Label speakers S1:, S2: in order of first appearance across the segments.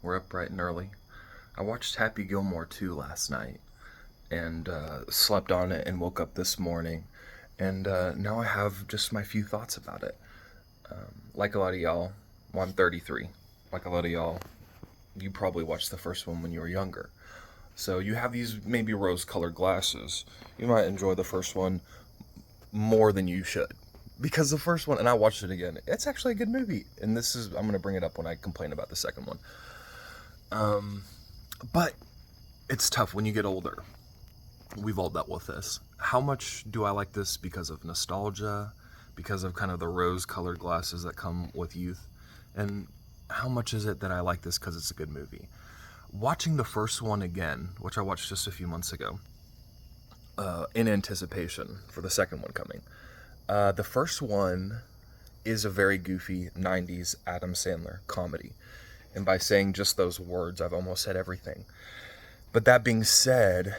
S1: We're up bright and early. I watched Happy Gilmore 2 last night and slept on it and woke up this morning. And now I have just my few thoughts about it. Like a lot of y'all, well, I'm 33. Like a lot of y'all, you probably watched the first one when you were younger. So you have these maybe rose colored glasses. You might enjoy the first one more than you should. Because the first one, and I watched it again, it's actually a good movie. And I'm going to bring it up when I complain about the second one. But it's tough when you get older. We've all dealt with this. How much do I like this because of nostalgia, because of kind of the rose-colored glasses that come with youth, and how much is it that I like this because it's a good movie? Watching the first one again, which I watched just a few months ago, in anticipation for the second one coming. The first one is a very goofy 90s Adam Sandler comedy. And by saying just those words, I've almost said everything. But that being said,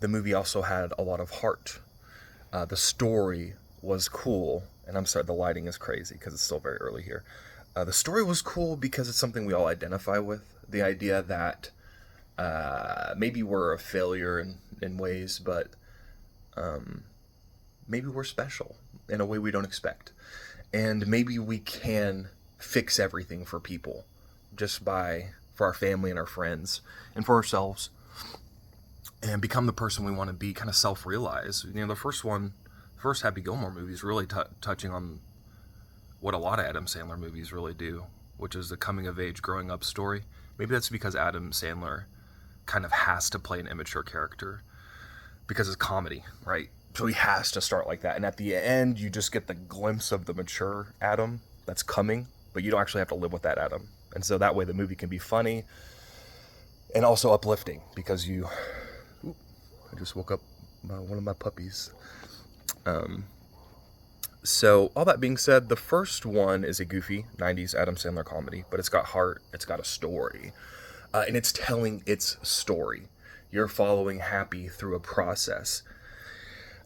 S1: the movie also had a lot of heart. The story was cool. And I'm sorry, the lighting is crazy because it's still very early here. The story was cool because it's something we all identify with. The idea that maybe we're a failure in ways, but maybe we're special in a way we don't expect. And maybe we can fix everything for people for our family and our friends and for ourselves and become the person we want to be, kind of self-realize. The first Happy Gilmore movie is really touching on what a lot of Adam Sandler movies really do, which is the coming-of-age, growing-up story. Maybe that's because Adam Sandler kind of has to play an immature character because it's comedy, right? So he has to start like that. And at the end, you just get the glimpse of the mature Adam that's coming, but you don't actually have to live with that Adam. And so that way the movie can be funny and also uplifting because I just woke up one of my puppies. So all that being said, the first one is a goofy 90s Adam Sandler comedy, but it's got heart, it's got a story, and it's telling its story. You're following Happy through a process.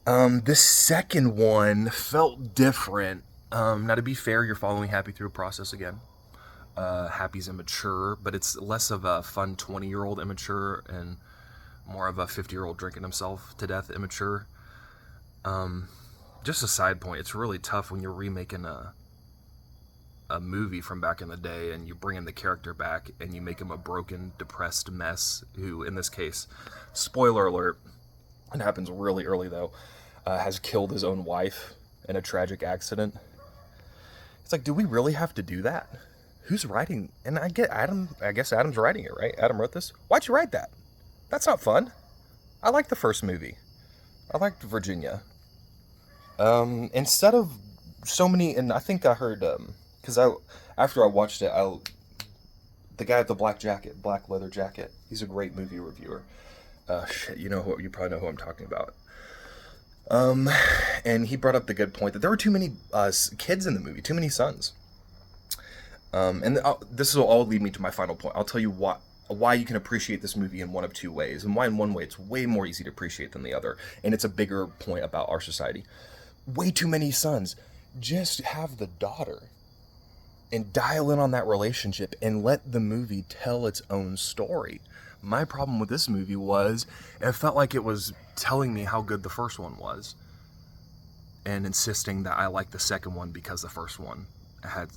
S1: This second one felt different. Now, to be fair, you're following Happy through a process again. Happy's immature, but it's less of a fun 20-year-old immature and more of a 50-year-old drinking himself to death immature. Just a side point, it's really tough when you're remaking a movie from back in the day and you bring in the character back and you make him a broken, depressed mess who, in this case, spoiler alert, it happens really early though, has killed his own wife in a tragic accident. It's like, do we really have to do that? Who's writing? And I guess Adam's writing it, right? Adam wrote this. Why'd you write that? That's not fun. I liked the first movie. I liked Virginia. Instead of so many, and I think I heard, after I watched it, the guy with the black leather jacket, he's a great movie reviewer. You probably know who I'm talking about. And he brought up the good point that there were too many kids in the movie, too many sons. This will all lead me to my final point. I'll tell you why you can appreciate this movie in one of two ways, and why in one way it's way more easy to appreciate than the other, and it's a bigger point about our society. Way too many sons. Just have the daughter and dial in on that relationship and let the movie tell its own story. My problem with this movie was it felt like it was telling me how good the first one was and insisting that I like the second one because the first one had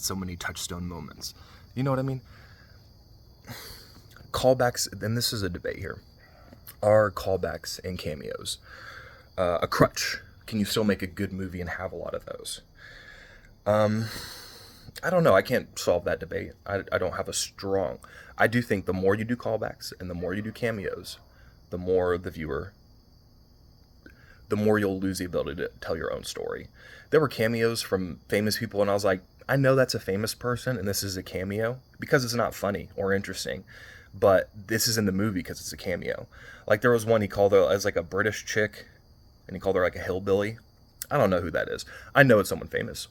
S1: so many touchstone moments. You know what I mean? Callbacks, and this is a debate here, are callbacks and cameos a crutch? Can you still make a good movie and have a lot of those? I don't know. I can't solve that debate. I don't have I do think the more you do callbacks and the more you do cameos, the more you'll lose the ability to tell your own story. There were cameos from famous people, and I was like, I know that's a famous person, and this is a cameo, because it's not funny or interesting, but this is in the movie because it's a cameo. Like, there was one he called her as like a British chick, and he called her like a hillbilly. I don't know who that is. I know it's someone famous.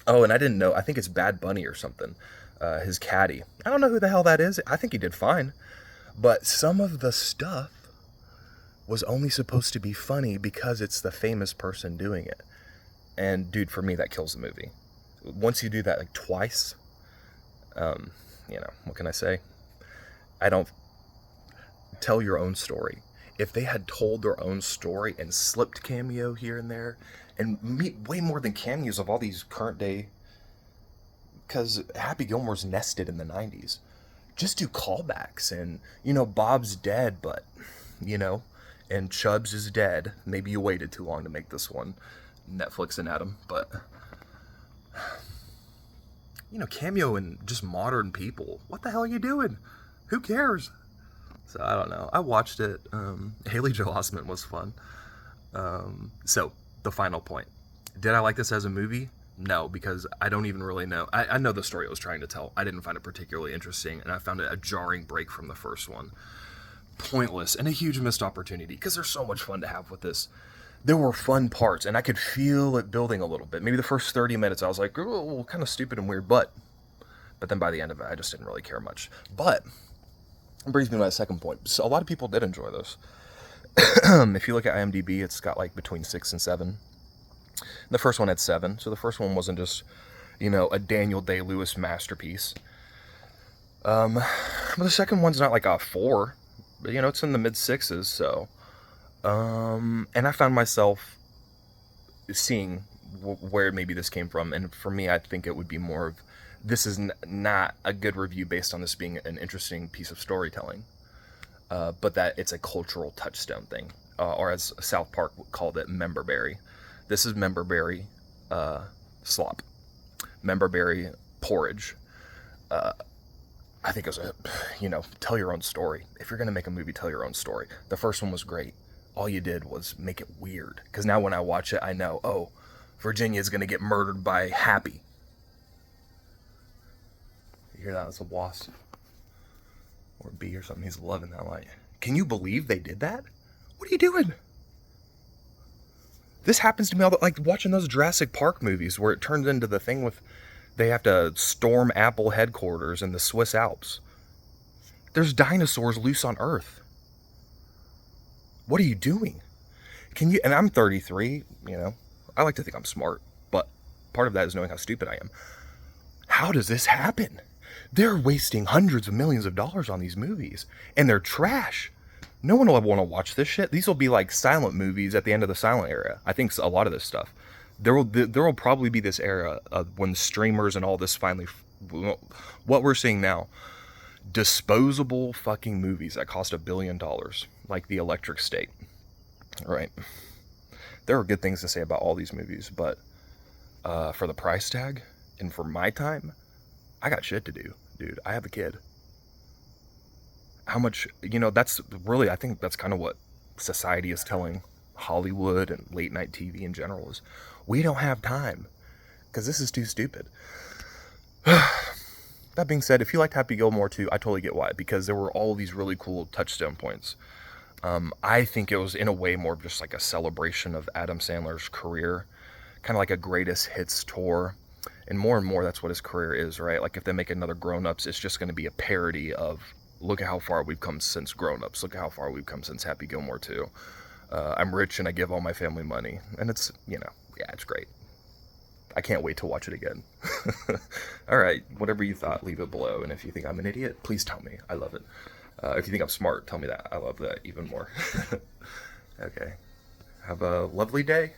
S1: Oh, and I didn't know, I think it's Bad Bunny or something, his caddy. I don't know who the hell that is. I think he did fine. But some of the stuff was only supposed to be funny because it's the famous person doing it. And dude, for me, that kills the movie. Once you do that like twice, What can I say? I don't tell your own story. If they had told their own story and slipped cameo here and there, and way more than cameos of all these current day, because Happy Gilmore's nested in the 90s. Just do callbacks and, Bob's dead, but, and Chubbs is dead. Maybe you waited too long to make this one. Netflix and Adam, but, cameo and just modern people. What the hell are you doing? Who cares? So I don't know. I watched it. Haley Joel Osment was fun. So the final point. Did I like this as a movie? No, because I don't even really know. I know the story it was trying to tell. I didn't find it particularly interesting, and I found it a jarring break from the first one. Pointless and a huge missed opportunity, because there's so much fun to have with this. There were fun parts, and I could feel it building a little bit. Maybe the first 30 minutes I was like, oh, kind of stupid and weird, but then by the end of it, I just didn't really care much. But it brings me to my second point. So a lot of people did enjoy this. If you look at IMDb, it's got like between 6 and 7. The first one had 7, so the first one wasn't just, a Daniel Day-Lewis masterpiece. But the second one's not like a 4, but, it's in the mid-6s, so. And I found myself seeing where maybe this came from, and for me, I think it would be more of, this is not a good review based on this being an interesting piece of storytelling, but that it's a cultural touchstone thing, or as South Park called it, memberberry. This is memberberry slop, memberberry porridge. I think it was tell your own story. If you're going to make a movie, tell your own story. The first one was great. All you did was make it weird. Because now when I watch it, I know, Virginia's going to get murdered by Happy. You hear that? It's a wasp. Or a bee or something. He's loving that light. Can you believe they did that? What are you doing? This happens to me all the, like watching those Jurassic Park movies where it turns into the thing with they have to storm Apple headquarters in the Swiss Alps. There's dinosaurs loose on Earth. What are you doing? And I'm 33, I like to think I'm smart, but part of that is knowing how stupid I am. How does this happen? They're wasting hundreds of millions of dollars on these movies, and they're trash. No one will want to watch this shit. These will be like silent movies at the end of the silent era. I think a lot of this stuff. There will probably be this era of when streamers and all this finally, what we're seeing now, disposable fucking movies that cost $1 billion, like The Electric State. Right. There are good things to say about all these movies, but for the price tag and for my time, I got shit to do, dude. I have a kid. How much, that's really, I think that's kind of what society is telling Hollywood and late night TV in general is we don't have time because this is too stupid. That being said, if you liked Happy Gilmore 2, I totally get why, because there were all these really cool touchstone points. I think it was in a way more just like a celebration of Adam Sandler's career, kind of like a greatest hits tour. And more, that's what his career is, right? Like if they make another Grown Ups, it's just going to be a parody of look at how far we've come since Grown Ups. Look at how far we've come since Happy Gilmore 2. I'm rich and I give all my family money. And it's, it's great. I can't wait to watch it again. All right, whatever you thought, leave it below. And if you think I'm an idiot, please tell me. I love it. If you think I'm smart, tell me that. I love that even more. Okay. Have a lovely day.